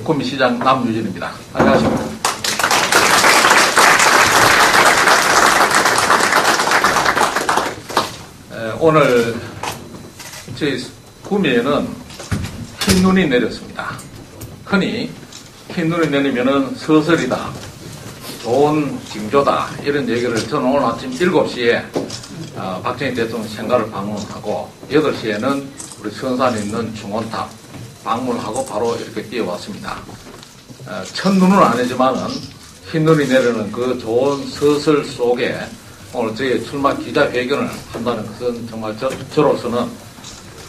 구미시장 남유진입니다. 안녕하십니까. 오늘 저희 구미에는 흰 눈이 내렸습니다. 흔히 흰 눈이 내리면은 서설이다, 좋은 징조다, 이런 얘기를 저는 오늘 아침 7시에 박정희 대통령 생가를 방문하고 8시에는 우리 선산에 있는 중원탑 방문하고 바로 이렇게 뛰어왔습니다. 첫눈은 아니지만은 흰눈이 내리는 그 좋은 서설 속에 오늘 저희 출마 기자회견을 한다는 것은 정말 저로서는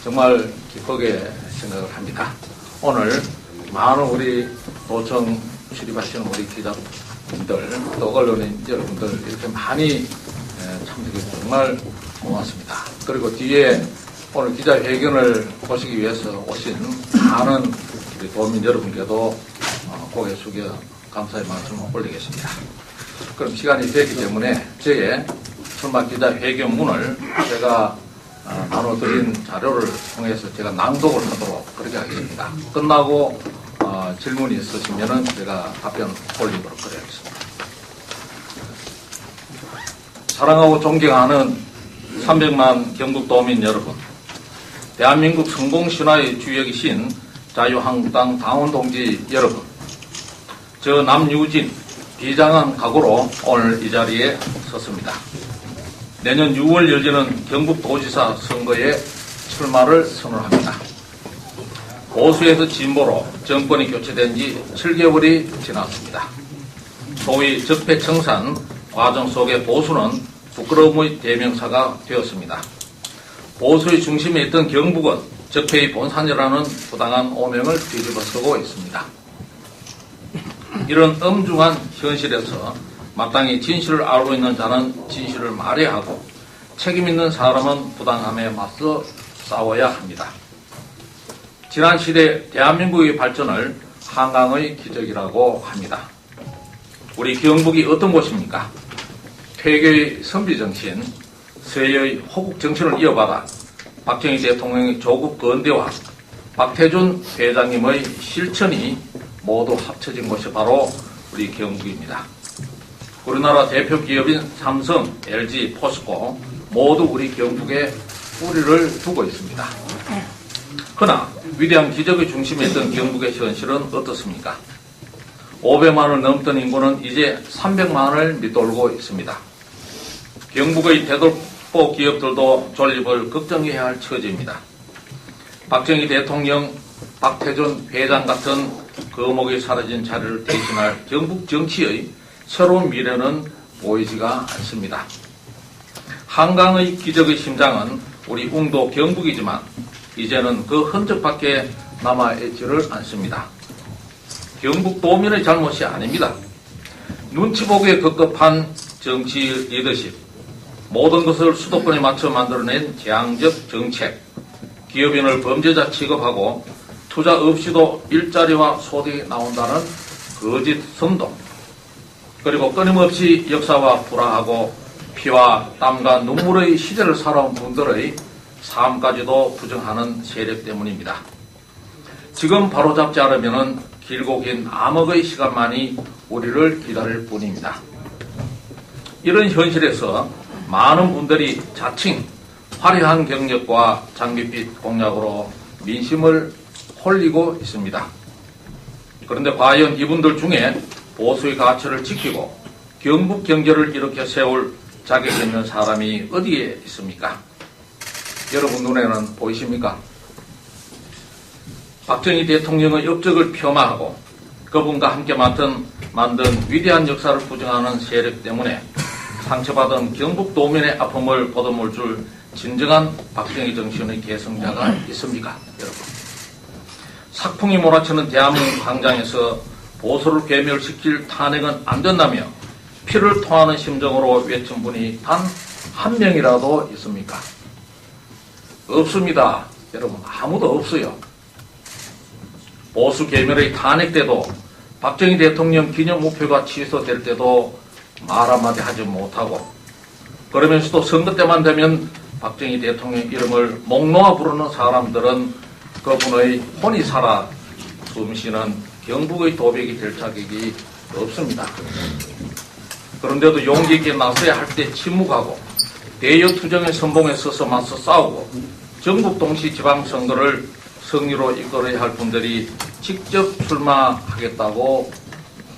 정말 기쁘게 생각을 합니다. 오늘 많은 우리 도청 출입하시는 우리 기자분들 또 언론인 여러분들 이렇게 많이 참석해서 정말 고맙습니다. 그리고 뒤에 오늘 기자회견을 보시기 위해서 오신 많은 우리 도민 여러분께도 고개 숙여 감사의 말씀을 올리겠습니다. 그럼 시간이 됐기 때문에 저의 출마 기자회견문을 제가 나눠드린 자료를 통해서 제가 낭독을 하도록 그렇게 하겠습니다. 끝나고 질문이 있으시면은 제가 답변 올리도록 그래야겠습니다. 사랑하고 존경하는 300만 경북도민 여러분, 대한민국 성공신화의 주역이신 자유한국당 당원동지 여러분, 저 남유진 비장한 각오로 오늘 이 자리에 섰습니다. 내년 6월 열리는 경북도지사 선거에 출마를 선언합니다. 보수에서 진보로 정권이 교체된 지 7개월이 지났습니다. 소위 적폐청산 과정 속의 보수는 부끄러움의 대명사가 되었습니다. 보수의 중심에 있던 경북은 적폐의 본산이라는 부당한 오명을 뒤집어쓰고 있습니다. 이런 엄중한 현실에서 마땅히 진실을 알고 있는 자는 진실을 말해야 하고 책임 있는 사람은 부당함에 맞서 싸워야 합니다. 지난 시대 대한민국의 발전을 한강의 기적이라고 합니다. 우리 경북이 어떤 곳입니까? 퇴계의 선비정신, 서해의 호국정신을 이어받아 박정희 대통령의 조국 건대와 박태준 회장님의 실천이 모두 합쳐진 곳이 바로 우리 경북입니다. 우리나라 대표 기업인 삼성, LG, 포스코 모두 우리 경북에 뿌리를 두고 있습니다. 그러나 위대한 기적의 중심에 있던 경북의 현실은 어떻습니까? 500만을 넘던 인구는 이제 300만을 밑돌고 있습니다. 경북의 대돌보 기업들도 존립을 걱정해야 할 처지입니다. 박정희 대통령, 박태준 회장 같은 거목이 사라진 자리를 대신할 경북 정치의 새로운 미래는 보이지가 않습니다. 한강의 기적의 심장은 우리 웅도 경북이지만 이제는 그 흔적밖에 남아있지를 않습니다. 경북도민의 잘못이 아닙니다. 눈치 보기에 급급한 정치 리더십, 모든 것을 수도권에 맞춰 만들어낸 재앙적 정책, 기업인을 범죄자 취급하고 투자 없이도 일자리와 소득이 나온다는 거짓 선동, 그리고 끊임없이 역사와 불화하고 피와 땀과 눈물의 시대를 살아온 분들의 삶까지도 부정하는 세력 때문입니다. 지금 바로잡지 않으면 길고 긴 암흑의 시간만이 우리를 기다릴 뿐입니다. 이런 현실에서 많은 분들이 자칭 화려한 경력과 장밋빛 공약으로 민심을 홀리고 있습니다. 그런데 과연 이분들 중에 보수의 가치를 지키고 경북 경제를 이렇게 세울 자격이 있는 사람이 어디에 있습니까? 여러분 눈에는 보이십니까? 박정희 대통령의 업적을 폄하하고 그분과 함께 만든 위대한 역사를 부정하는 세력 때문에 상처받은 경북도민의 아픔을 보듬을 줄 진정한 박정희 정신의 계승자가 있습니까? 여러분, sak풍이 몰아치는 대한민국 광장에서 보수를 괴멸시킬 탄핵은 안 된다며 피를 토하는 심정으로 외친 분이 단 한 명이라도 있습니까? 없습니다. 여러분, 아무도 없어요. 보수 괴멸의 탄핵 때도 박정희 대통령 기념 목표가 취소될 때도 말 한마디 하지 못하고, 그러면서도 선거 때만 되면 박정희 대통령 이름을 목 놓아 부르는 사람들은 그분의 혼이 살아 숨쉬는 경북의 도백이 될 자격이 없습니다. 그런데도 용기 있게 나서야 할 때 침묵하고 대여 투쟁의 선봉에 서서 맞서 싸우고 전국 동시 지방선거를 승리로 이끌어야 할 분들이 직접 출마하겠다고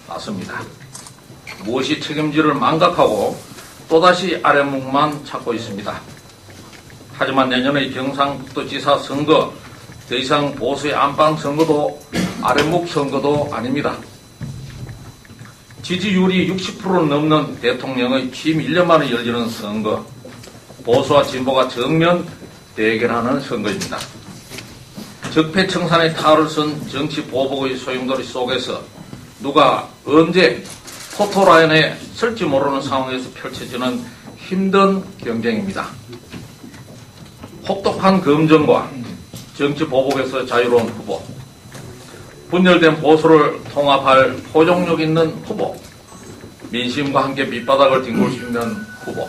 나섭니다. 무엇이 책임지를 망각하고 또다시 아랫목만 찾고 있습니다. 하지만 내년의 경상북도지사 선거 더 이상 보수의 안방 선거도 아랫목 선거도 아닙니다. 지지율이 60% 넘는 대통령의 취임 1년 만에 열리는 선거, 보수와 진보가 정면 대결하는 선거입니다. 적폐청산의 탈을 쓴 정치 보복의 소용돌이 속에서 누가 언제 포토라인에 설지 모르는 상황에서 펼쳐지는 힘든 경쟁입니다. 혹독한 검증과 정치 보복에서 자유로운 후보, 분열된 보수를 통합할 포용력 있는 후보, 민심과 함께 밑바닥을 뒹굴 수 있는 후보,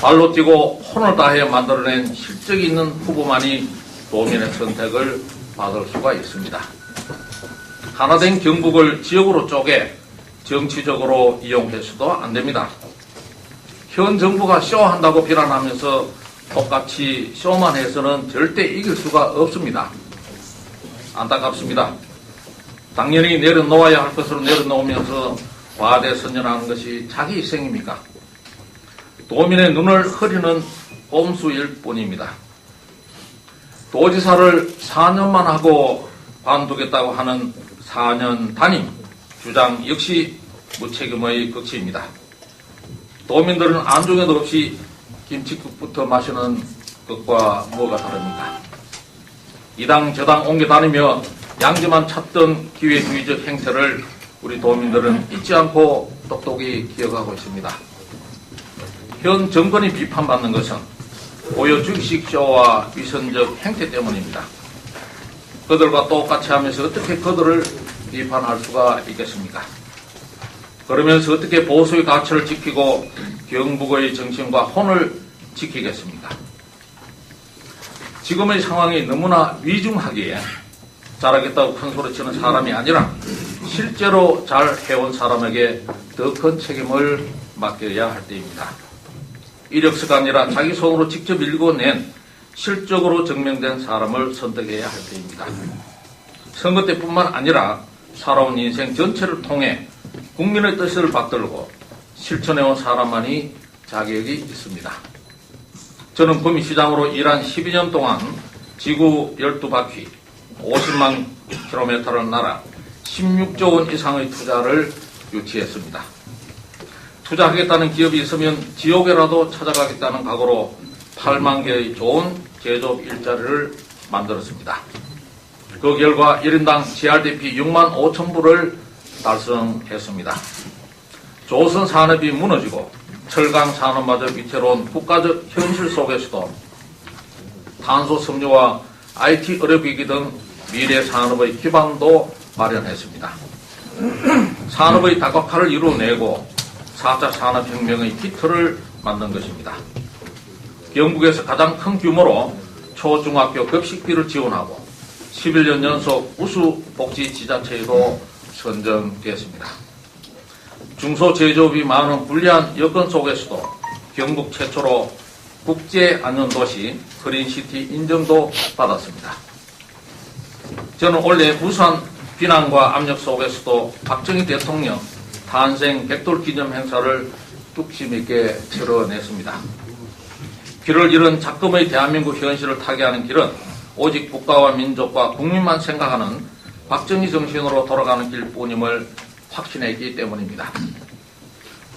발로 뛰고 혼을 다해 만들어낸 실적이 있는 후보만이 도민의 선택을 받을 수가 있습니다. 하나된 경북을 지역으로 쪼개 정치적으로 이용해서도 안 됩니다. 현 정부가 쇼한다고 비난하면서 똑같이 쇼만 해서는 절대 이길 수가 없습니다. 안타깝습니다. 당연히 내려놓아야 할 것으로 내려놓으면서 과대선전하는 것이 자기 희생입니까? 도민의 눈을 흐리는 꼼수일 뿐입니다. 도지사를 4년만 하고 관두겠다고 하는 4년 단임 주장 역시 무책임의 극치입니다. 도민들은 안중에도 없이 김치국부터 마시는 것과 뭐가 다릅니까? 이당 저당 옮겨 다니며 양지만 찾던 기회주의적 행태를 우리 도민들은 잊지 않고 똑똑히 기억하고 있습니다. 현 정권이 비판받는 것은 보여주기식 쇼와 위선적 행태 때문입니다. 그들과 똑같이 하면서 어떻게 그들을 비판할 수가 있겠습니까? 그러면서 어떻게 보수의 가치를 지키고 경북의 정신과 혼을 지키겠습니까? 지금의 상황이 너무나 위중하기에 잘하겠다고 큰 소리치는 사람이 아니라 실제로 잘 해온 사람에게 더 큰 책임을 맡겨야 할 때입니다. 이력서가 아니라 자기 손으로 직접 읽어낸 실적으로 증명된 사람을 선택해야 할 때입니다. 선거 때뿐만 아니라 살아온 인생 전체를 통해 국민의 뜻을 받들고 실천해온 사람만이 자격이 있습니다. 저는 구미시장으로 일한 12년 동안 지구 12바퀴 50만 킬로미터를 날아 16조 원 이상의 투자를 유치했습니다. 투자하겠다는 기업이 있으면 지옥에라도 찾아가겠다는 각오로 8만 개의 좋은 제조업 일자리를 만들었습니다. 그 결과 1인당 GRDP 6만 5천 불을 달성했습니다. 조선 산업이 무너지고 철강 산업마저 위태로운 국가적 현실 속에서도 탄소 섬유와 IT 의료기기 등 미래 산업의 기반도 마련했습니다. 산업의 다각화를 이루어내고 4차 산업혁명의 기틀을 만든 것입니다. 경북에서 가장 큰 규모로 초중학교 급식비를 지원하고 11년 연속 우수 복지지자체에도 선정되었습니다. 중소제조업이 많은 불리한 여건 속에서도 경북 최초로 국제안전도시 그린시티 인정도 받았습니다. 저는 올해 우수한 비난과 압력 속에서도 박정희 대통령 탄생 100돌 기념 행사를 뚝심 있게 치러냈습니다. 길을 잃은 작금의 대한민국 현실을 타개하는 길은 오직 국가와 민족과 국민만 생각하는 박정희 정신으로 돌아가는 길뿐임을 확신했기 때문입니다.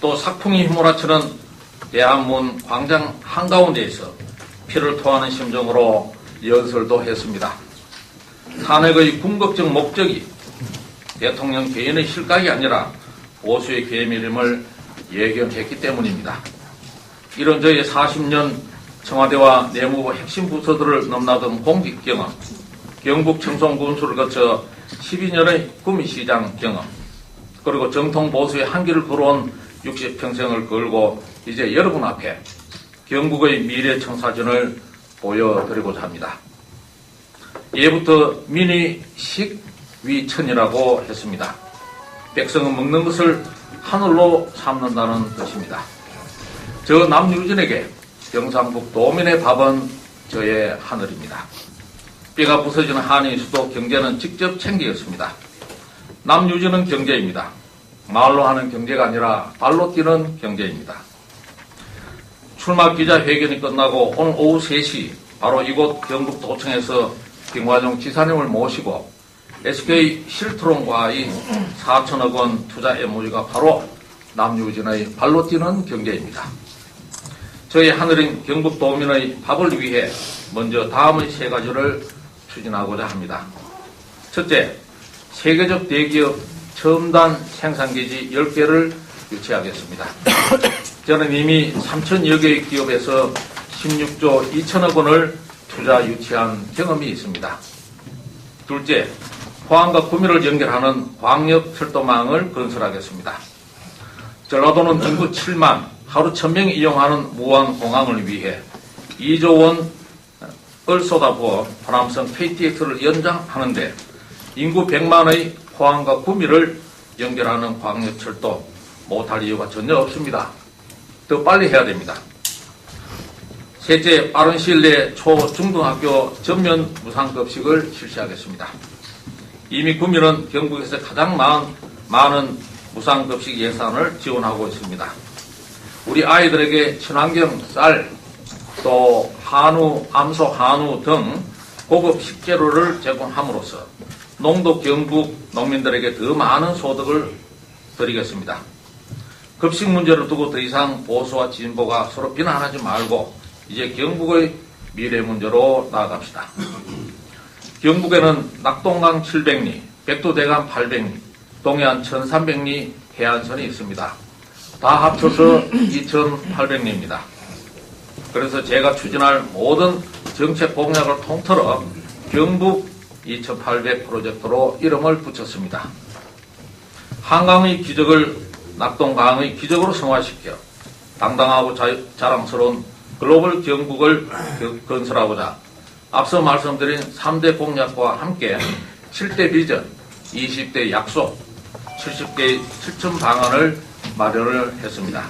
또 sak풍이 휘몰아치는 대한문 광장 한가운데에서 피를 토하는 심정으로 연설도 했습니다. 탄핵의 궁극적 목적이 대통령 개인의 실각이 아니라 보수의 계밀임을 예견했기 때문입니다. 이런 저의 40년 청와대와 내무부 핵심 부서들을 넘나든 공직 경험, 경북 청송 군수를 거쳐 12년의 구미시장 경험, 그리고 정통 보수의 한길을 걸어온 60평생을 걸고 이제 여러분 앞에 경북의 미래 청사진을 보여드리고자 합니다. 예부터 미니식 위천이라고 했습니다. 백성은 먹는 것을 하늘로 삼는다는 뜻입니다. 저 남유진에게 경상북 도민의 밥은 저의 하늘입니다. 뼈가 부서지는 한이 있어도 경제는 직접 챙기겠습니다. 남유진은 경제입니다. 말로 하는 경제가 아니라 발로 뛰는 경제입니다. 출마 기자회견이 끝나고 오늘 오후 3시 바로 이곳 경북도청에서 김관용 지사님을 모시고 SK 실트론과의 4천억 원 투자 MOU가 바로 남유진의 발로 뛰는 경제입니다. 저희 하늘인 경북도민의 밥을 위해 먼저 다음의 3가지를 추진하고자 합니다. 첫째, 세계적 대기업 첨단 생산기지 10개를 유치하겠습니다. 저는 이미 3천여 개의 기업에서 16조 2천억 원을 투자 유치한 경험이 있습니다. 둘째, 포항과 구미를 연결하는 광역철도망을 건설하겠습니다. 전라도는 인구 7만, 하루 1000명이 이용하는 무안공항을 위해 2조 원을 쏟아부어 호남선 KTX를 연장하는데 인구 100만의 포항과 구미를 연결하는 광역철도 못할 이유가 전혀 없습니다. 더 빨리 해야 됩니다. 셋째, 빠른 시일 내에 초, 중등학교 전면 무상급식을 실시하겠습니다. 이미 구미는 경북에서 가장 많은 무상급식 예산을 지원하고 있습니다. 우리 아이들에게 친환경 쌀, 또 한우, 암소 한우 등 고급 식재료를 제공함으로써 농도 경북 농민들에게 더 많은 소득을 드리겠습니다. 급식 문제를 두고 더 이상 보수와 진보가 서로 비난하지 말고 이제 경북의 미래 문제로 나아갑시다. 경북에는 낙동강 700리, 백두대간 800리, 동해안 1300리 해안선이 있습니다. 다 합쳐서 2800리입니다. 그래서 제가 추진할 모든 정책 공약을 통틀어 경북 2800 프로젝트로 이름을 붙였습니다. 한강의 기적을 낙동강의 기적으로 성화시켜 당당하고 자랑스러운 글로벌 경북을 건설하고자 앞서 말씀드린 3대 공약과 함께 7대 비전, 20대 약속, 70개의 실천 방안을 마련을 했습니다.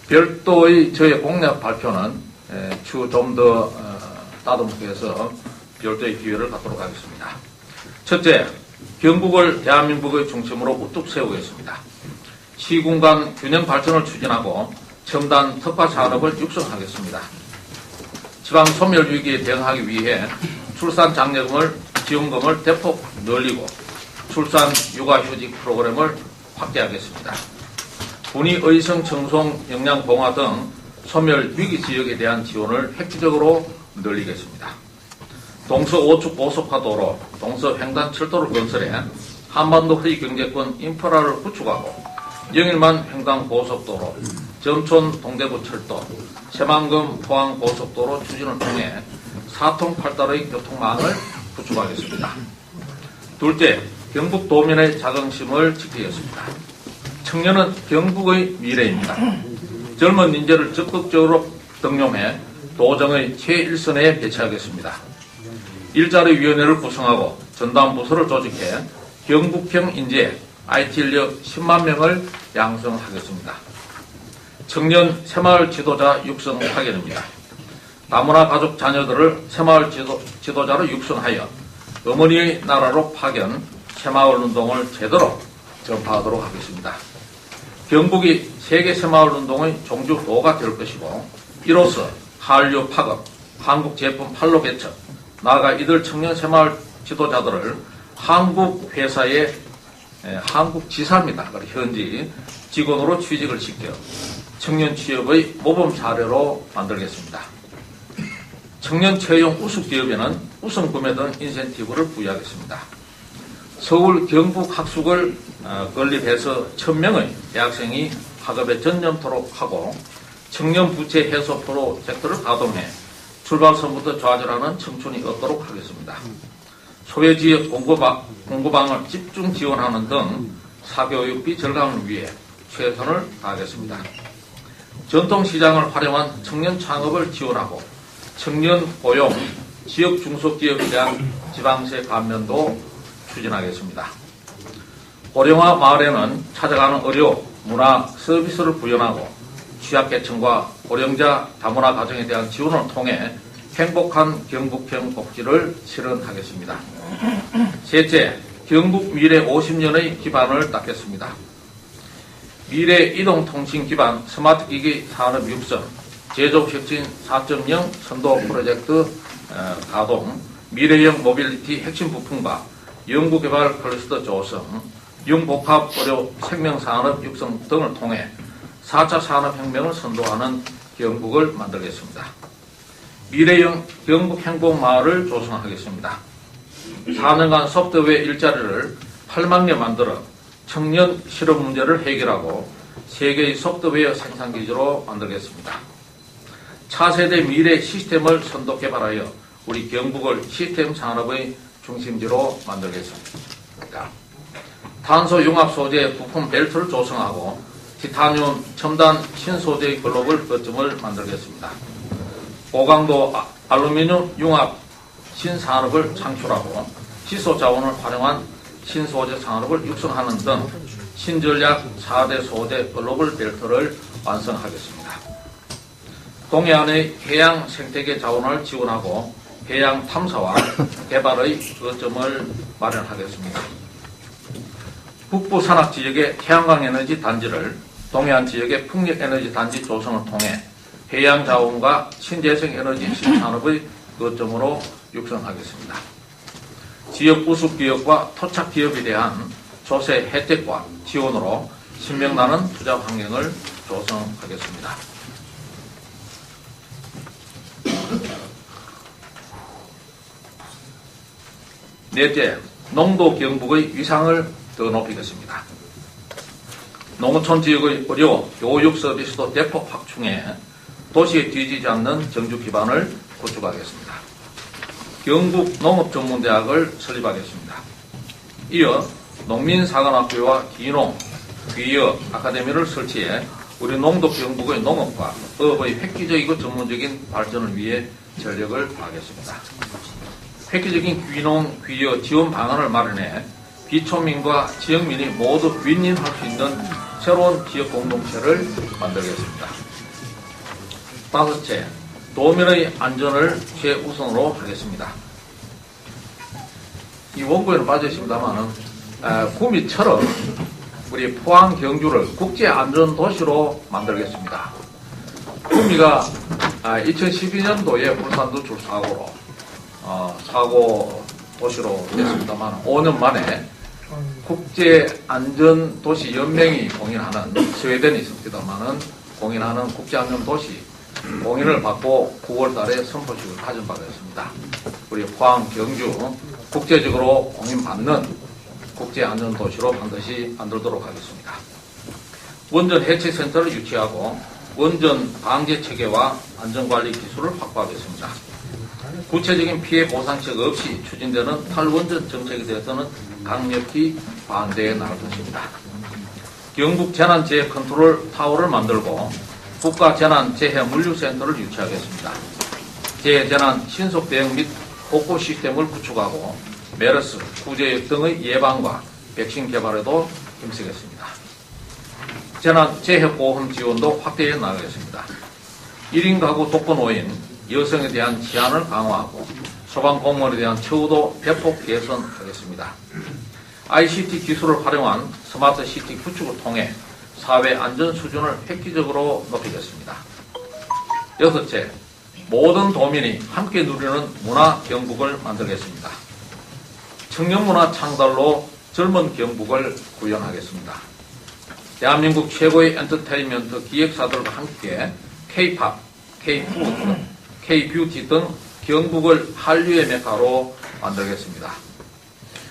별도의 저의 공약 발표는 추후 좀 더 따듬게 해서 별도의 기회를 갖도록 하겠습니다. 첫째, 경북을 대한민국의 중심으로 우뚝 세우겠습니다. 시군간 균형 발전을 추진하고 첨단 특화 산업을 육성하겠습니다. 지방 소멸 위기에 대응하기 위해 출산 장려금을 지원금을 대폭 늘리고 출산 육아휴직 프로그램을 확대하겠습니다. 군위 의성 청송 영양 봉화 등 소멸 위기 지역에 대한 지원을 획기적으로 늘리겠습니다. 동서 5축 고속화도로, 동서 횡단 철도를 건설해 한반도 허리 경제권 인프라를 구축하고 영일만 횡단 고속도로, 점촌 동대구 철도, 새만금 포항 고속도로 추진을 통해 사통팔달의 교통망을 구축하겠습니다. 둘째, 경북 도민의 자긍심을 지키겠습니다. 청년은 경북의 미래입니다. 젊은 인재를 적극적으로 등용해 도정의 최일선에 배치하겠습니다. 일자리위원회를 구성하고 전담부서를 조직해 경북형 인재, IT 인력 10만 명을 양성하겠습니다. 청년 새마을 지도자 육성 파견입니다. 다문화 가족 자녀들을 새마을 지도자로 육성하여 어머니의 나라로 파견, 새마을 운동을 제대로 전파하도록 하겠습니다. 경북이 세계 새마을 운동의 종주도가 될 것이고 이로써 한류 파급, 한국 제품 판로 개척, 나아가 이들 청년 새마을 지도자들을 한국 회사의 한국 지사입니다. 현지 직원으로 취직을 시켜 청년 취업의 모범 사례로 만들겠습니다. 청년 채용 우수기업에는 우선 구매 등 인센티브를 부여하겠습니다. 서울 경북 학숙을 건립해서 1000명의 대학생이 학업에 전념토록 하고 청년 부채 해소 프로젝트를 가동해 출발선부터 좌절하는 청춘이 얻도록 하겠습니다. 소외지역 공급망을 집중 지원하는 등 사교육비 절감을 위해 최선을 다하겠습니다. 전통시장을 활용한 청년 창업을 지원하고 청년 고용, 지역 중소기업에 대한 지방세 감면도 추진하겠습니다. 고령화 마을에는 찾아가는 의료, 문화, 서비스를 구현하고 취약계층과 고령자 다문화 가정에 대한 지원을 통해 행복한 경북형 복지를 실현하겠습니다. 셋째, 경북 미래 50년의 기반을 닦겠습니다. 미래 이동통신 기반 스마트기기 산업 육성, 제조혁신 4.0 선도 프로젝트 가동, 미래형 모빌리티 핵심 부품과 연구개발 클러스터 조성, 융복합 의료 생명산업 육성 등을 통해 4차 산업혁명을 선도하는 경북을 만들겠습니다. 미래형 경북행복마을을 조성하겠습니다. 4년간 소프트웨어 일자리를 8만 개 만들어 청년 실업 문제를 해결하고 세계의 소프트웨어 생산기지로 만들겠습니다. 차세대 미래 시스템을 선도 개발하여 우리 경북을 시스템 산업의 중심지로 만들겠습니다. 탄소 융합 소재 부품 벨트를 조성하고 티타늄 첨단 신소재의 글로벌 거점을 만들겠습니다. 고강도 알루미늄 융합 신산업을 창출하고 희소 자원을 활용한 신소재 산업을 육성하는 등 신전략 4대 소재 글로벌 벨트를 완성하겠습니다. 동해안의 해양 생태계 자원을 지원하고 해양 탐사와 개발의 거점을 마련하겠습니다. 북부 산악 지역의 태양광 에너지 단지를 동해안 지역의 풍력 에너지 단지 조성을 통해 해양 자원과 신재생 에너지 신산업의 거점으로 육성하겠습니다. 지역 우수 기업과 토착 기업에 대한 조세 혜택과 지원으로 신명나는 투자 환경을 조성하겠습니다. 넷째, 농도 경북의 위상을 더 높이겠습니다. 농어촌 지역의 의료, 교육 서비스도 대폭 확충해 도시에 뒤지지 않는 정주 기반을 구축하겠습니다. 경북 농업전문대학을 설립하겠습니다. 이어 농민사관학교와 기농, 귀여 아카데미를 설치해 우리 농도 경북의 농업과 어업의 획기적이고 전문적인 발전을 위해 전력을 다하겠습니다. 획기적인 귀농, 귀여 지원 방안을 마련해 비촌민과 지역민이 모두 윈윈할 수 있는 새로운 지역 공동체를 만들겠습니다. 다섯째, 도민의 안전을 최우선으로 하겠습니다. 이 원고에는 빠져있습니다만 구미처럼 우리 포항 경주를 국제안전도시로 만들겠습니다. 구미가 2012년도에 울산 누출 사고로 사고 도시로 됐습니다만 5년 만에 국제안전도시 연맹이 공인하는 스웨덴이 있습니다만은 공인하는 국제안전도시 공인을 받고 9월 달에 선포식을 가진 바가 있습니다. 우리 포항 경주 국제적으로 공인받는 국제안전도시로 반드시 만들도록 하겠습니다. 원전 해체센터를 유치하고 원전 방제 체계와 안전관리 기술을 확보하겠습니다. 구체적인 피해 보상책 없이 추진되는 탈원전 정책에 대해서는 강력히 반대해 나갈 것입니다. 경북 재난재해 컨트롤 타워를 만들고 국가재난재해물류센터를 유치하겠습니다. 재해재난 신속 대응 및 복구 시스템을 구축하고 메르스, 구제역 등의 예방과 백신 개발에도 힘쓰겠습니다. 재난재해보험 지원도 확대해 나가겠습니다. 1인 가구 독거노인, 여성에 대한 치안을 강화하고 소방공무원에 대한 처우도 대폭 개선하겠습니다. ICT 기술을 활용한 스마트 시티 구축을 통해 사회 안전 수준을 획기적으로 높이겠습니다. 여섯째, 모든 도민이 함께 누리는 문화 경북을 만들겠습니다. 청년문화 창달로 젊은 경북을 구현하겠습니다. 대한민국 최고의 엔터테인먼트 기획사들과 함께 K-팝, K-푸드, K-뷰티 등 경북을 한류의 메카로 만들겠습니다.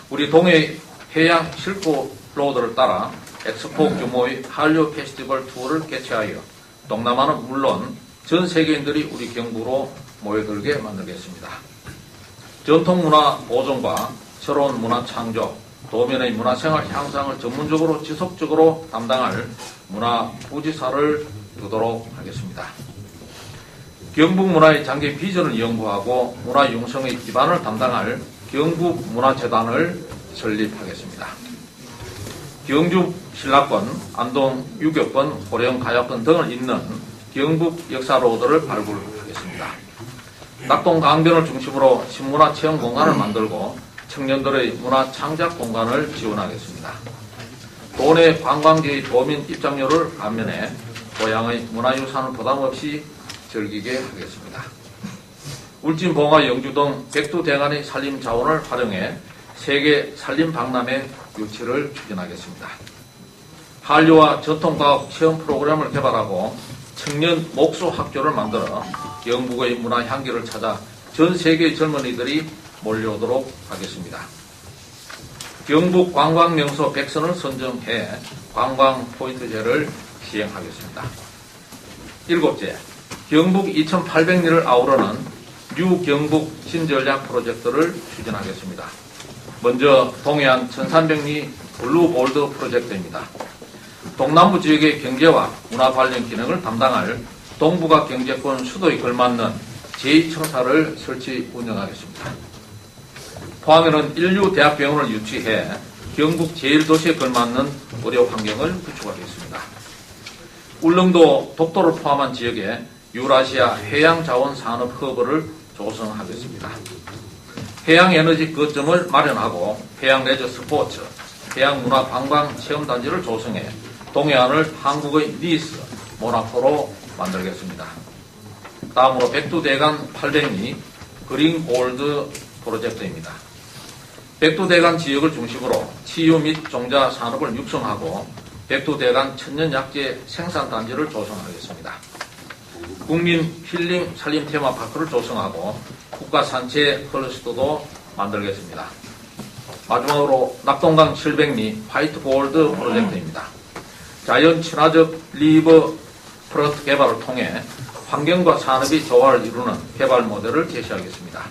우리 동해 해양 실크로드를 따라 엑스포 규모의 한류 페스티벌 투어를 개최하여 동남아는 물론 전 세계인들이 우리 경북으로 모여들게 만들겠습니다. 전통문화 보존과 새로운 문화 창조, 도민의 문화생활 향상을 전문적으로 지속적으로 담당할 문화부지사를 두도록 하겠습니다. 경북 문화의 장기 비전을 연구하고 문화 융성의 기반을 담당할 경북문화재단을 설립하겠습니다. 경주 신라권, 안동 유교권, 고령 가야권 등을 잇는 경북 역사로드를 발굴하겠습니다. 낙동 강변을 중심으로 신문화 체험 공간을 만들고 청년들의 문화 창작 공간을 지원하겠습니다. 도내 관광지의 도민 입장료를 감면해 고향의 문화유산을 부담 없이 즐기게 하겠습니다. 울진, 봉화, 영주 등 백두대간의 산림 자원을 활용해 세계 산림 박람회 유치를 추진하겠습니다. 한류와 전통과학 체험 프로그램을 개발하고 청년 목수 학교를 만들어 영국의 문화 향기를 찾아 전 세계의 젊은이들이 몰려오도록 하겠습니다. 경북 관광명소 100선을 선정해 관광 포인트제를 시행하겠습니다. 7째, 경북 2800리를 아우르는 뉴 경북 신전략 프로젝트를 추진하겠습니다. 먼저 동해안 1300리 블루볼드 프로젝트입니다. 동남부 지역의 경제와 문화 관련 기능을 담당할 동북아 경제권 수도에 걸맞는 제2청사를 설치 운영하겠습니다. 포항에는 인류대학병원을 유치해 경북 제1도시에 걸맞는 의료 환경을 구축하겠습니다. 울릉도 독도를 포함한 지역에 유라시아 해양자원산업 허브를 조성하겠습니다. 해양에너지 거점을 마련하고 해양레저 스포츠, 해양문화관광체험단지를 조성해 동해안을 한국의 니스, 모나코로 만들겠습니다. 다음으로 백두대간 800리 그린골드 프로젝트입니다. 백두대간 지역을 중심으로 치유 및 종자 산업을 육성하고 백두대간 천년약재 생산단지를 조성하겠습니다. 국민 힐링 산림 테마파크를 조성하고 국가산체 클러스터도 만들겠습니다. 마지막으로 낙동강 700리 화이트골드 프로젝트입니다. 자연 친화적 리버 프로젝트 개발을 통해 환경과 산업이 조화를 이루는 개발 모델을 제시하겠습니다.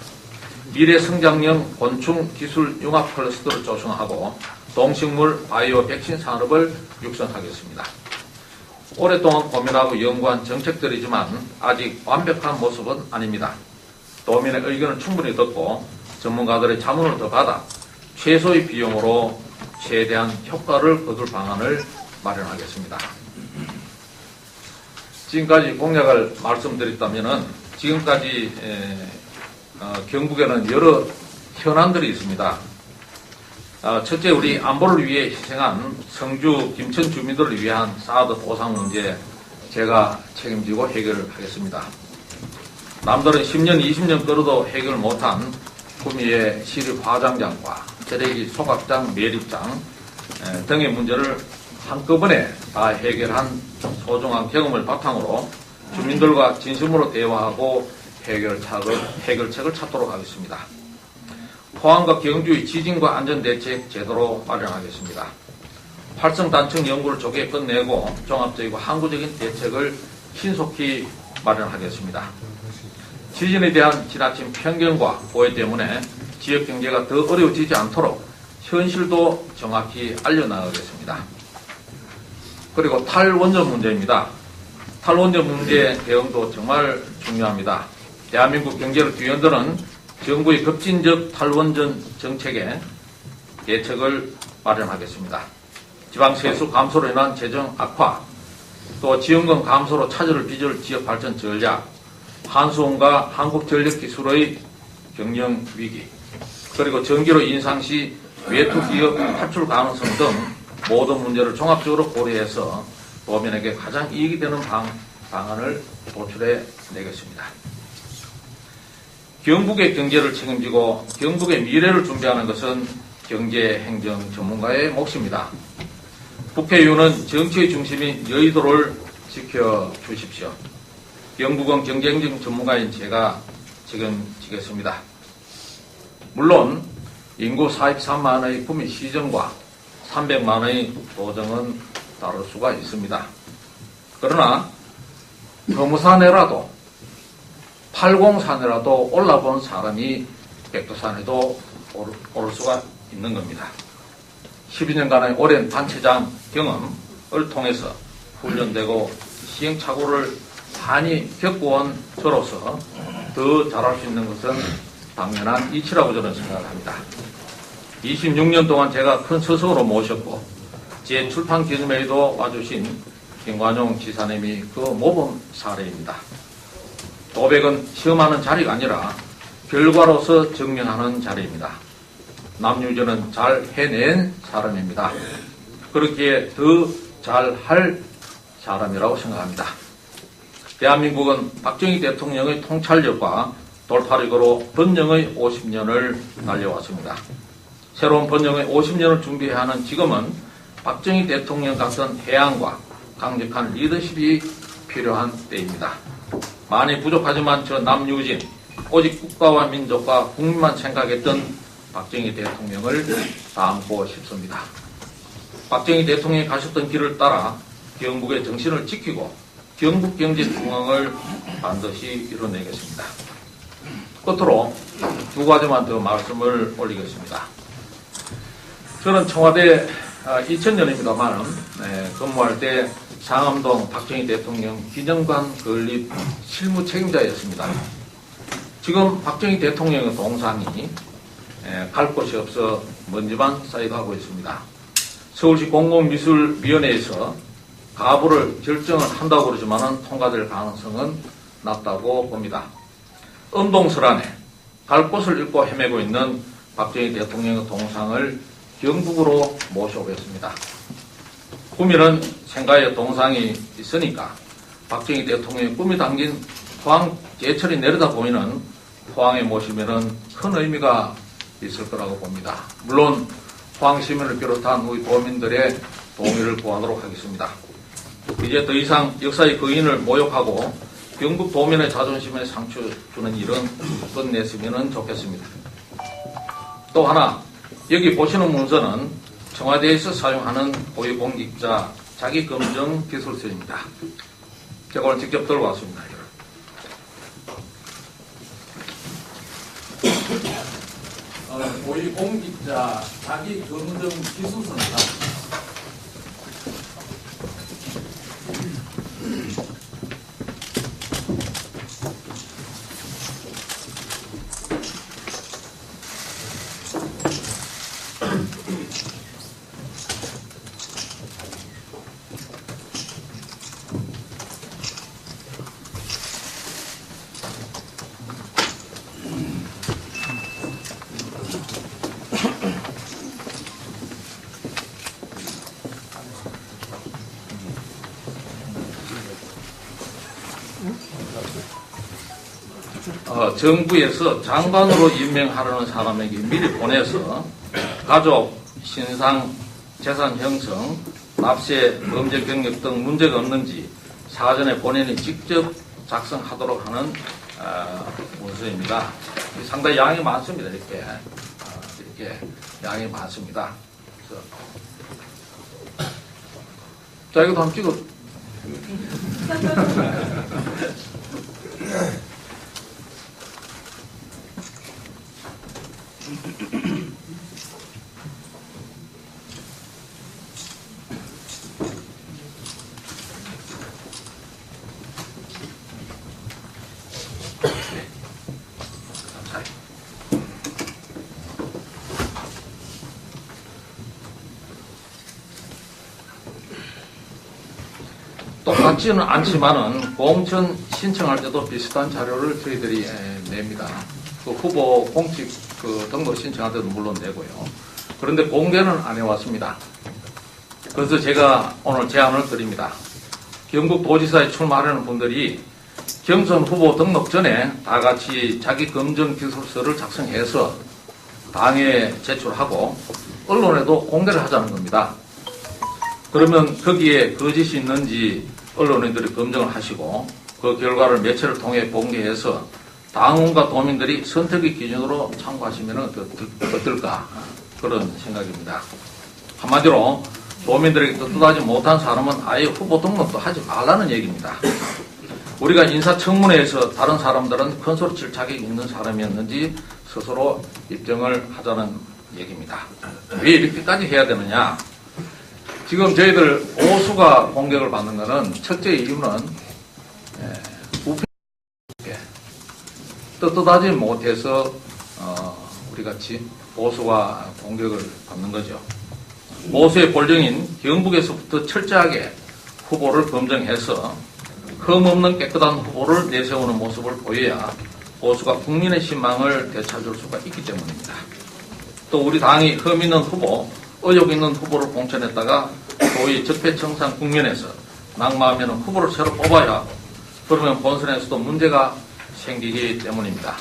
미래 성장형 곤충 기술 융합 클러스터를 조성하고 동식물 바이오 백신 산업을 육성하겠습니다. 오랫동안 고민하고 연구한 정책들이지만 아직 완벽한 모습은 아닙니다. 도민의 의견을 충분히 듣고 전문가들의 자문을 더 받아 최소의 비용으로 최대한 효과를 거둘 방안을 마련하겠습니다. 지금까지 공약을 말씀드렸다면 지금까지 경북에는 여러 현안들이 있습니다. 첫째, 우리 안보를 위해 희생한 성주, 김천 주민들을 위한 사드 보상 문제 제가 책임지고 해결을 하겠습니다. 남들은 10년, 20년 끌어도 해결 못한 구미의 시립 화장장과 재래기 소각장, 매립장 등의 문제를 한꺼번에 다 해결한 소중한 경험을 바탕으로 주민들과 진심으로 대화하고 해결책을 찾도록 하겠습니다. 포항과 경주의 지진과 안전대책 제도로 마련하겠습니다. 활성단층 연구를 조기에 끝내고 종합적이고 항구적인 대책을 신속히 마련하겠습니다. 지진에 대한 지나친 편견과 오해 때문에 지역 경제가 더 어려워지지 않도록 현실도 정확히 알려나가겠습니다. 그리고 탈원전 문제입니다. 탈원전 문제 대응도 정말 중요합니다. 대한민국 경제를 뒤흔드는 정부의 급진적 탈원전 정책에 대책을 마련하겠습니다. 지방세수 감소로 인한 재정 악화, 또 지원금 감소로 차질을 빚을 지역발전 전략, 한수원과 한국전력기술의 경영 위기, 그리고 전기료 인상 시 외투기업 탈출 가능성 등 모든 문제를 종합적으로 고려해서 도민에게 가장 이익이 되는 방안을 도출해 내겠습니다. 경북의 경제를 책임지고 경북의 미래를 준비하는 것은 경제행정 전문가의 몫입니다. 국회의원은 정치의 중심인 여의도를 지켜주십시오. 경북은 경제행정 전문가인 제가 책임지겠습니다. 물론 인구 43만의 구미 시정과 300만의 도정은 다룰 수가 있습니다. 그러나 거무산에라도 80산에라도 올라본 사람이 백두산에도 오를 수가 있는 겁니다. 12년간의 오랜 단체장 경험을 통해서 훈련되고 시행착오를 많이 겪어온 저로서 더 잘할 수 있는 것은 당연한 이치라고 저는 생각합니다. 26년 동안 제가 큰 스승으로 모셨고 제 출판 기념회에도 와주신 김관용 지사님이 그 모범 사례입니다. 도백은 시험하는 자리가 아니라 결과로서 증명하는 자리입니다. 남유전은 잘 해낸 사람입니다. 그렇기에 더 잘할 사람이라고 생각합니다. 대한민국은 박정희 대통령의 통찰력과 돌파력으로 번영의 50년을 달려왔습니다. 새로운 번영의 50년을 준비해야 하는 지금은 박정희 대통령 같은 해안과 강력한 리더십이 필요한 때입니다. 많이 부족하지만 저 남유진, 오직 국가와 민족과 국민만 생각했던 박정희 대통령을 닮고 싶습니다. 박정희 대통령이 가셨던 길을 따라 경북의 정신을 지키고 경북 경제 중앙을 반드시 이뤄내겠습니다. 끝으로 두 가지만 더 말씀을 올리겠습니다. 저는 청와대 2000년입니다만 근무할 때 상암동 박정희 대통령 기념관 건립 실무 책임자였습니다. 지금 박정희 대통령의 동상이 갈 곳이 없어 먼지만 쌓여가고 있습니다. 서울시 공공미술위원회에서 가부를 결정을 한다고 그러지만 통과될 가능성은 낮다고 봅니다. 은동설안에 갈 곳을 잃고 헤매고 있는 박정희 대통령의 동상을 경북으로 모셔오겠습니다. 구미는 생가에 동상이 있으니까 박정희 대통령의 꿈이 담긴 포항 제철이 내려다 보이는 포항에 모시면 큰 의미가 있을 거라고 봅니다. 물론 포항 시민을 비롯한 우리 도민들의 동의를 구하도록 하겠습니다. 이제 더 이상 역사의 거인을 모욕하고 경북 도민의 자존심에 상처 주는 일은 끝냈으면 좋겠습니다. 또 하나, 여기 보시는 문서는 청와대에서 사용하는 고위공직자 자기검증 기술서입니다. 제가 오늘 직접 들고 왔습니다. 고위공직자 자기검증 기술서입니다. 정부에서 장관으로 임명하려는 사람에게 미리 보내서 가족, 신상, 재산 형성, 납세, 범죄 경력 등 문제가 없는지 사전에 본인이 직접 작성하도록 하는 문서입니다. 상당히 양이 많습니다. 이렇게 양이 많습니다. 자, 이것도 한번 찍어. 똑같지는 않지만은 공천 신청할 때도 비슷한 자료를 저희들이 냅니다. 그 후보 공직 등록 신청할 때도 물론 내고요. 그런데 공개는 안 해왔습니다. 그래서 제가 오늘 제안을 드립니다. 경북도지사에 출마하려는 분들이 경선 후보 등록 전에 다 같이 자기 검증 기술서를 작성해서 당에 제출하고 언론에도 공개를 하자는 겁니다. 그러면 거기에 거짓이 있는지 언론인들이 검증을 하시고 그 결과를 매체를 통해 공개해서 당원과 도민들이 선택의 기준으로 참고하시면 어떨까 그런 생각입니다. 한마디로 도민들에게 뜻하지 못한 사람은 아예 후보 등록도 하지 말라는 얘기입니다. 우리가 인사청문회에서 다른 사람들은 큰소리 칠 자격이 있는 사람이었는지 스스로 입증을 하자는 얘기입니다. 왜 이렇게까지 해야 되느냐? 지금 저희들 오수가 공격을 받는 것은 첫째 이유는 떳떳하지 못해서 우리가 보수가 공격을 받는 거죠. 보수의 볼정인 경북에서부터 철저하게 후보를 검증해서 흠없는 깨끗한 후보를 내세우는 모습을 보여야 보수가 국민의 신망을 되찾을 수가 있기 때문입니다. 또 우리 당이 흠 있는 후보, 의욕 있는 후보를 공천했다가 소위 적폐청산 국면에서 낙마하면 후보를 새로 뽑아야 하고, 그러면 본선에서도 문제가 생기기 때문입니다.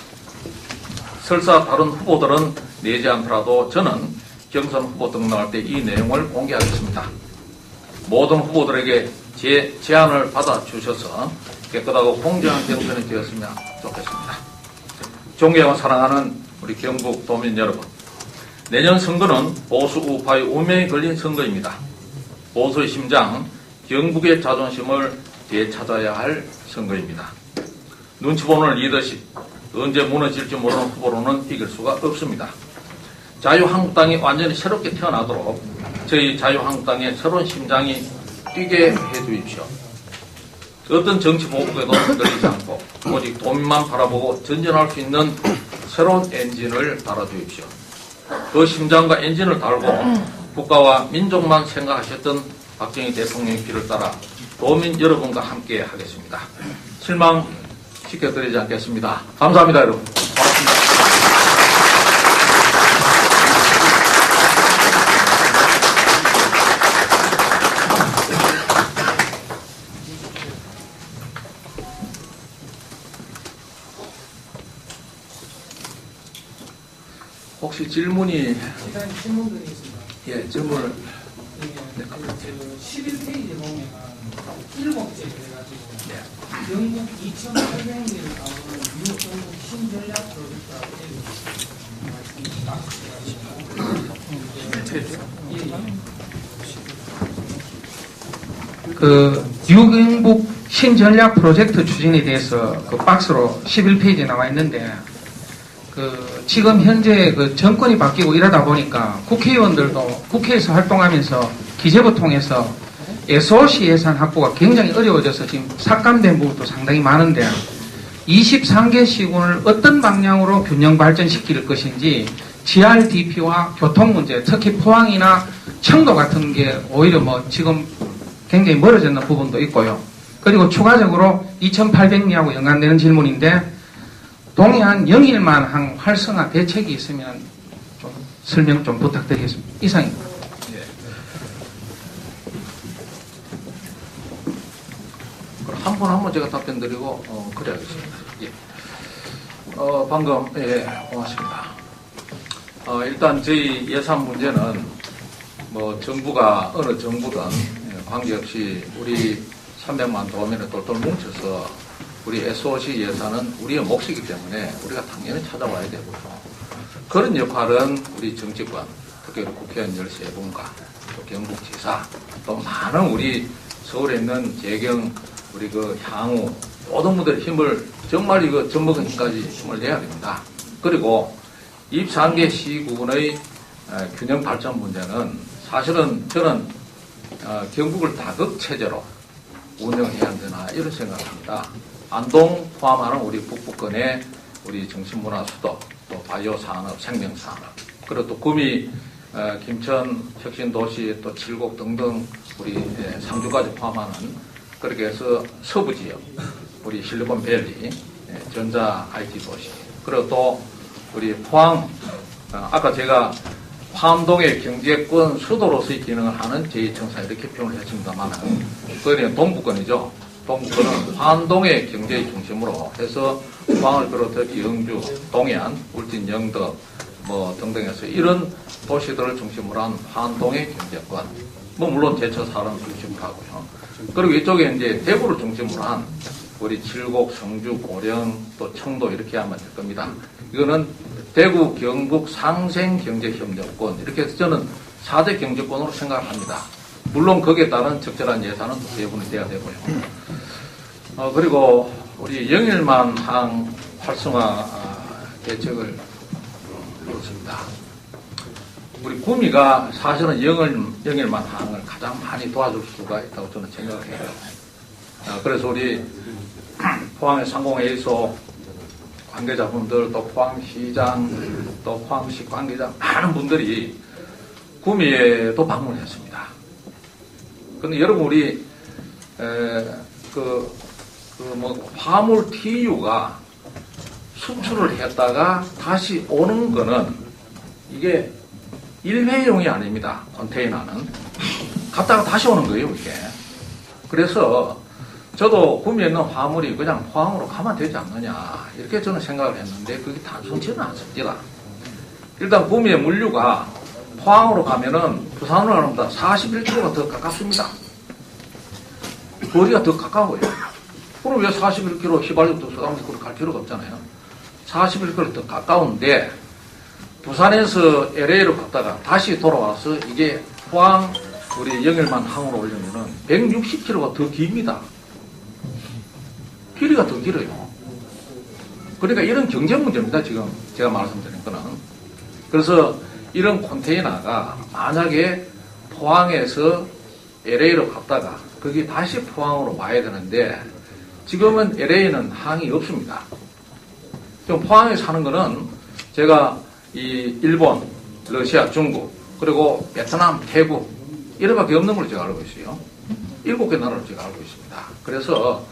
설사 다른 후보들은 내지 않더라도 저는 경선 후보 등록할 때 이 내용을 공개하겠습니다. 모든 후보들에게 제 제안을 받아주셔서 깨끗하고 공정한 경선이 되었으면 좋겠습니다. 존경하고 사랑하는 우리 경북 도민 여러분, 내년 선거는 보수 우파의 운명이 걸린 선거입니다. 보수의 심장, 경북의 자존심을 되찾아야 할 선거입니다. 눈치 보는 리더십, 언제 무너질지 모르는 후보로는 이길 수가 없습니다. 자유한국당이 완전히 새롭게 태어나도록 저희 자유한국당의 새로운 심장이 뛰게 해주십시오. 어떤 정치 보복에도 흔들리지 않고 오직 도민만 바라보고 전진할 수 있는 새로운 엔진을 달아주십시오. 그 심장과 엔진을 달고 국가와 민족만 생각하셨던 박정희 대통령의 길을 따라 도민 여러분과 함께 하겠습니다. 실망시켜드리지 않겠습니다. 감사합니다, 여러분. 고맙습니다. 혹시 질문이 질문들이 있습니다. 예, 질문을 네, 11페이지에 보면 7번째 그래가지고 영국 2,800일 나오는 미국 정부 신전략 프로젝트라고 그 뉴경북 신전략 프로젝트 추진에 대해서 그 박스로 11페이지에 나와 있는데, 지금 현재 정권이 바뀌고 이러다 보니까 국회의원들도 국회에서 활동하면서 기재부 통해서 SOC 예산 확보가 굉장히 어려워져서 지금 삭감된 부분도 상당히 많은데, 23개 시군을 어떤 방향으로 균형 발전시킬 것인지 GRDP와 교통 문제, 특히 포항이나 청도 같은 게 오히려 지금 굉장히 멀어졌는 부분도 있고요. 그리고 추가적으로 2,800리하고 연관되는 질문인데, 동해안 영일만항 활성화 대책이 있으면 좀 설명 좀 부탁드리겠습니다. 이상입니다. 예. 그럼 한 분 제가 답변 드리고 그래야겠습니다. 예. 방금 고맙습니다. 일단 저희 예산 문제는 정부가 어느 정부든 관계없이 우리 300만 도민을 똘똘 뭉쳐서 우리 SOC 예산은 우리의 몫이기 때문에 우리가 당연히 찾아와야 되고요. 그런 역할은 우리 정치권, 특히 국회의원 13분과 또 경북지사, 또 많은 우리 서울에 있는 재경, 우리 향후 모든 분들의 힘을 정말 젖먹은 힘까지 힘을 내야 됩니다. 그리고 23개 시군의 균형 발전 문제는 사실은 저는 경북을 다극체제로 운영해야 한다나 이런 생각을 합니다. 안동 포함하는 우리 북부권의 우리 정신문화 수도, 또 바이오 산업, 생명 산업, 그리고 또 구미, 김천 혁신도시, 또 칠곡 등등 우리 상주까지 포함하는, 그렇게 해서 서부 지역, 우리 실리콘밸리, 전자 IT 도시, 그리고 또 우리 포항, 아까 제가 화암동의 경제권 수도로서의 기능을 하는 제2청사 이렇게 표현을 했습니다만, 그게 동부권이죠. 동부권은 화암동의 경제의 중심으로 해서 포항을 비롯해 영주, 동해안, 울진, 영덕 등등해서 이런 도시들을 중심으로 한 화암동의 경제권, 물론 제철 사람 중심으로 하고요. 그리고 이쪽에 이제 대구를 중심으로 한 우리 칠곡, 성주, 고령, 또 청도 이렇게 하면 될 겁니다. 이거는 대구, 경북 상생경제협력권, 이렇게 해서 저는 4대 경제권으로 생각을 합니다. 물론 거기에 따른 적절한 예산은 배분이 돼야 되고요. 그리고 우리 영일만항 활성화 대책을 이뤘습니다. 우리 구미가 사실은 영일만항을 가장 많이 도와줄 수가 있다고 저는 생각을 해요. 그래서 우리 포항의 상공회의소, 관계자분들, 또 포항시장, 또 포항시 관계자 많은 분들이 구미에도 방문했습니다. 근데 여러분 우리 화물 TU가 수출을 했다가 다시 오는 거는 이게 일회용이 아닙니다. 컨테이너는 갔다가 다시 오는 거예요, 이게. 그래서 저도 구미에 있는 화물이 그냥 포항으로 가면 되지 않느냐 이렇게 저는 생각을 했는데 그게 단순치는 않습니다. 일단 구미의 물류가 포항으로 가면은 부산으로 가는 것보다 41km가 더 가깝습니다. 거리가 더 가까워요. 그럼 왜 41km 휘발유도 수강식으로 갈 필요가 없잖아요. 41km 더 가까운데 부산에서 LA로 갔다가 다시 돌아와서 이게 포항 우리 영일만 항으로 오려면은 160km가 더 깁니다. 길이가 더 길어요. 그러니까 이런 경제 문제입니다. 지금 제가 말씀드린 거는. 그래서 이런 컨테이너가 만약에 포항에서 LA로 갔다가 거기 다시 포항으로 와야 되는데 지금은 LA는 항이 없습니다. 지금 포항에 사는 거는 제가 이 일본, 러시아, 중국, 그리고 베트남, 태국 이래밖에 없는 걸로 제가 알고 있어요. 7개 나라로 제가 알고 있습니다. 그래서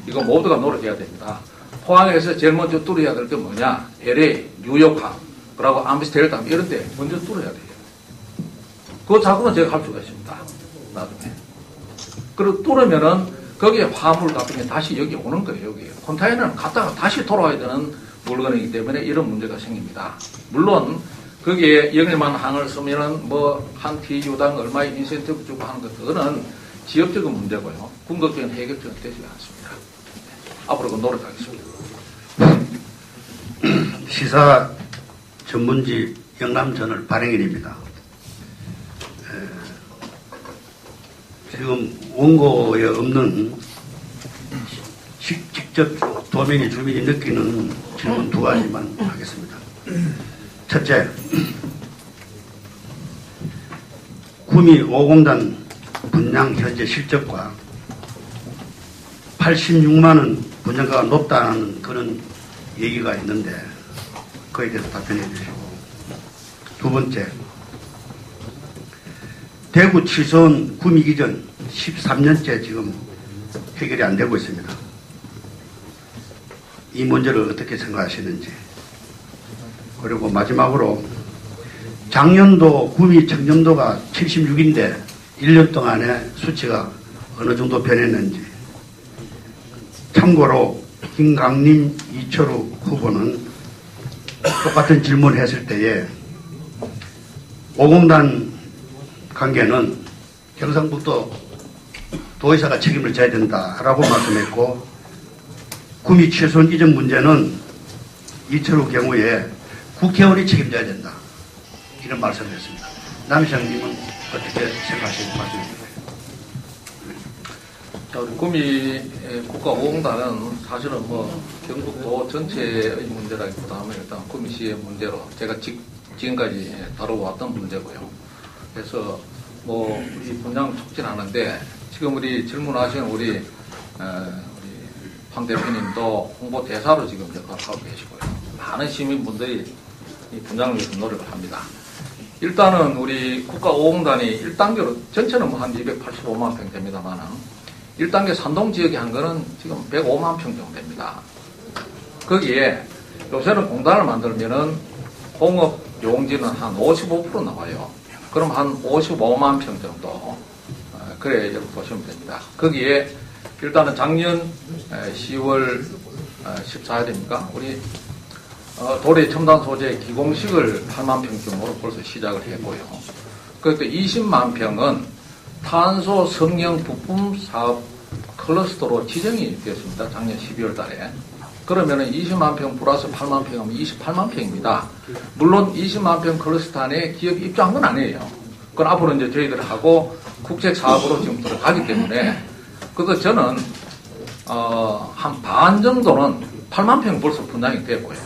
이거 모두가 노력해야 됩니다. 포항에서 제일 먼저 뚫어야 될 게 뭐냐? LA, 뉴욕항, 그리고 암스테르담 이런 데 먼저 뚫어야 돼요. 그거 잡으면 제가 할 수가 있습니다. 나중에. 그리고 뚫으면은 거기에 화물 같은 게 다시 여기 오는 거예요. 여기 컨테이너는 갔다가 다시 돌아와야 되는 물건이기 때문에 이런 문제가 생깁니다. 물론 거기에 영일만 항을 쓰면은 뭐 한 TU당 얼마의 인센티브 주고 하는 것 그거는 지역적인 문제고요. 궁극적인 해결책은 되지 않습니다. 앞으로 그 노력하겠습니다. 시사 전문지 영남저널 발행인입니다. 지금 원고에 없는 직접 도민이 주민이 느끼는 질문 2가지만 하겠습니다. 첫째, 구미 5공단 분양 현재 실적과 86만 원 분양가가 높다는 그런 얘기가 있는데 그에 대해서 답변해 주시고, 두 번째, 대구 취소원 구미 기전 13년째 지금 해결이 안 되고 있습니다. 이 문제를 어떻게 생각하시는지. 그리고 마지막으로 작년도 구미 청정도가 76인데 1년 동안에 수치가 어느 정도 변했는지. 참고로 김강림, 이철우 후보는 똑같은 질문을 했을 때에 5공단 관계는 경상북도 도의사가 책임을 져야 된다라고 말씀했고, 구미 취소원 이전 문제는 이철우 경우에 국회의원이 책임져야 된다 이런 말씀을 했습니다. 남시장님은 어떻게 생각하시는 말씀입니까? 구미 국가 5공단은 사실은 뭐 경북도 전체의 문제라기보다는 일단 구미시의 문제로 제가 지금까지 다뤄왔던 문제고요. 그래서 뭐 우리 분양 촉진하는데 지금 우리 질문하신 우리 황 대표님도 홍보 대사로 지금 역할을 하고 계시고요. 많은 시민분들이 이 분양을 위해서 노력을 합니다. 일단은 우리 국가 5공단이 1단계로 전체는 뭐 한 285만 평 됩니다만은 1단계 산동 지역에 한 거는 지금 105만 평 정도 됩니다. 거기에 요새는 공단을 만들면은 공업 용지는 한 55% 나와요. 그럼 한 55만 평 정도. 그래 여러분 보시면 됩니다. 거기에 일단은 작년 10월 14일입니까? 우리 도래 첨단 소재 기공식을 8만 평 규모로 벌써 시작을 했고요. 그때 20만 평은 탄소 성형 부품 사업 클러스터로 지정이 되었습니다. 작년 12월 달에. 그러면은 20만 평 플러스 8만 평이면 28만 평입니다. 물론 20만 평 클러스터 안에 기업이 입주한 건 아니에요. 그건 앞으로 이제 저희들하고 국책 사업으로 지금 들어가기 때문에, 그래서 저는, 한 반 정도는 8만 평 벌써 분양이 됐고요.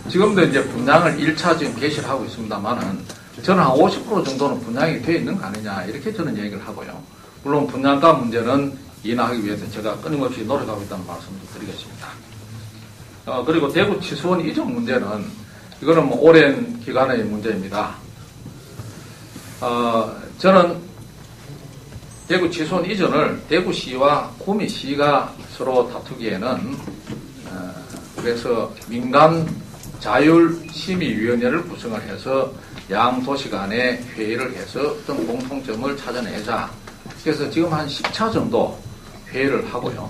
지금도 이제 분양을 1차 지금 개시를 하고 있습니다만은, 저는 한 50% 정도는 분양이 되어 있는 거 아니냐, 이렇게 저는 얘기를 하고요. 물론 분양가 문제는 인하하기 위해서 제가 끊임없이 노력하고 있다는 말씀을 드리겠습니다. 그리고 대구 치수원 이전 문제는 이거는 뭐 오랜 기간의 문제입니다. 저는 대구 치수원 이전을 대구시와 구미시가 서로 다투기에는 그래서 민간 자율심의위원회를 구성을 해서 양 도시 간에 회의를 해서 어떤 공통점을 찾아내자. 그래서 지금 한 10차 정도 회의를 하고요.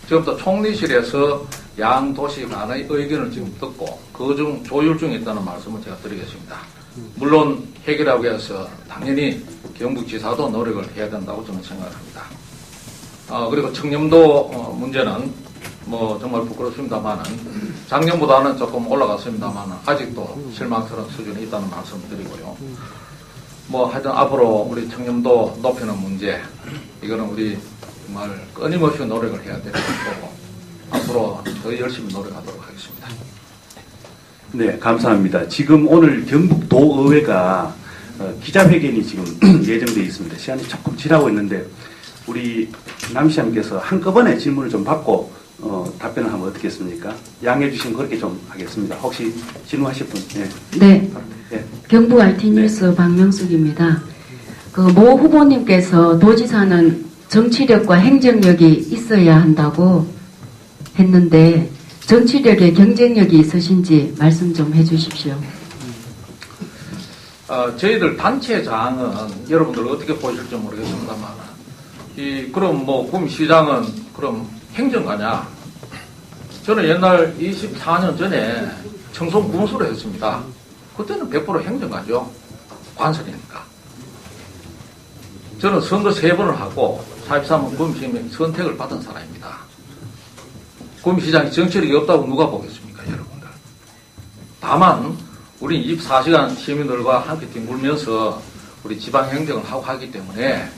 지금부터 총리실에서 양 도시 간의 의견을 지금 듣고 그중 조율 중에 있다는 말씀을 제가 드리겠습니다. 물론 해결하기 위해서 당연히 경북지사도 노력을 해야 된다고 저는 생각합니다. 그리고 청렴도 문제는 뭐 정말 부끄럽습니다만은 작년보다는 조금 올라갔습니다만은 아직도 실망스러운 수준이 있다는 말씀을 드리고요. 뭐 하여튼 앞으로 우리 청렴도 높이는 문제 이거는 우리 정말 끊임없이 노력을 해야 될 거고 앞으로 더 열심히 노력하도록 하겠습니다. 네, 감사합니다. 지금 오늘 경북도의회가 기자회견이 지금 예정되어 있습니다. 시간이 조금 지나고 있는데 우리 남시장께서 한꺼번에 질문을 좀 받고 답변을 하면 어떻겠습니까? 양해해 주시면 그렇게 좀 하겠습니다. 혹시 질문하실 분? 네. 네. 네. 경북 RT뉴스 박명숙입니다. 그 모 후보님께서 도지사는 정치력과 행정력이 있어야 한다고 했는데 정치력에 경쟁력이 있으신지 말씀 좀 해주십시오. 저희들 단체장은 여러분들 어떻게 보실지 모르겠습니다만 그럼 뭐 구미시장은 그럼 행정가냐? 저는 옛날 24년 전에 청송 군수를 했습니다. 그때는 100% 행정가죠. 관설이니까. 저는 선거 3번을 하고 43번 구미시장의 선택을 받은 사람입니다. 구미시장이 정치력이 없다고 누가 보겠습니까, 여러분들? 다만 우리 24시간 시민들과 함께 뒹굴면서 우리 지방행정을 하고 하기 때문에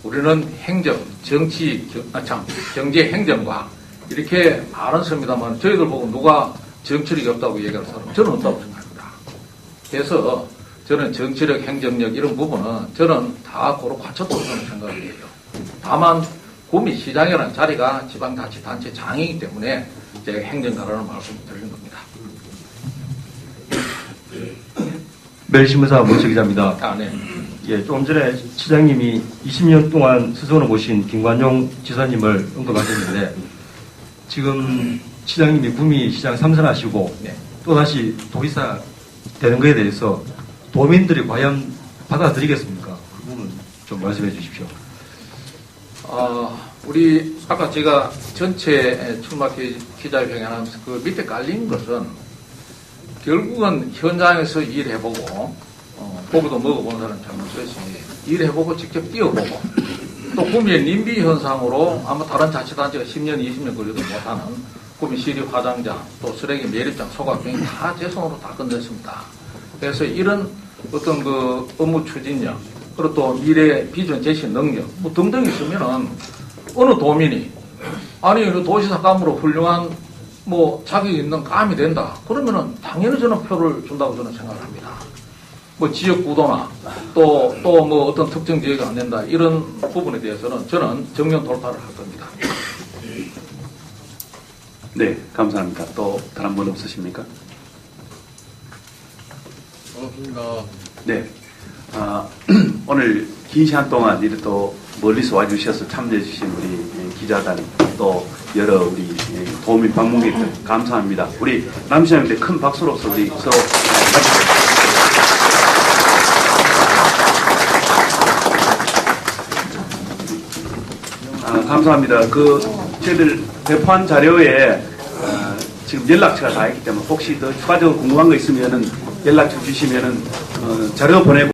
우리는 행정, 경제 행정과 이렇게 말은 씁니다만 저희들 보고 누가 정치력이 없다고 얘기하는 사람 저는 없다고 생각합니다. 그래서 저는 정치력, 행정력 이런 부분은 저는 다 고루 갖췄다고 저는 생각을 해요. 다만 구미시장이라는 자리가 지방자치단체장이기 때문에 제가 행정가라는 말씀을 드리는 겁니다. 멜신문사 문철 기자입니다. 네. 예, 조금 전에 시장님이 20년 동안 수선을 모신 김관용 지사님을 언급하셨는데 지금 시장님이 구미시장 3선하시고 네. 또다시 도지사 되는 것에 대해서 도민들이 과연 받아들이겠습니까? 그 부분 좀 말씀해 주십시오. 우리 아까 제가 전체 출마 기자회견 하면서 그 밑에 깔린 것은 결국은 현장에서 일해보고 고기도 먹어본 사람 잘못했으니 일해보고 직접 뛰어보고 또 구미의 님비 현상으로 아마 다른 자치단체가 10년, 20년 걸려도 못하는 구미 시리 화장장 또 쓰레기 매립장 소각병이 다 제 손으로 다 건졌습니다. 그래서 이런 어떤 그 업무 추진력 그리고 또 미래 비전 제시 능력 뭐 등등 있으면은 어느 도민이 아니 도시사 감으로 훌륭한 뭐 자격이 있는 감이 된다. 그러면은 당연히 저는 표를 준다고 저는 생각을 합니다. 뭐 지역 구도나 또 뭐 어떤 특정 지역이 안 된다 이런 부분에 대해서는 저는 정면 돌파를 할 겁니다. 네, 감사합니다. 또 다른 분 없으십니까? 반갑습니다. 네. 오늘 긴 시간 동안 이렇게 또 멀리서 와주셔서 참여해주신 우리 기자단 또 여러 우리 도민 방문객들 감사합니다. 우리 남시장한테 큰 박수로서 우리 서로 감사합니다. 저희들 배포한 자료에 지금 연락처가 다 있기 때문에 혹시 더 추가적으로 궁금한 거 있으면은 연락 주시면은 자료 보내고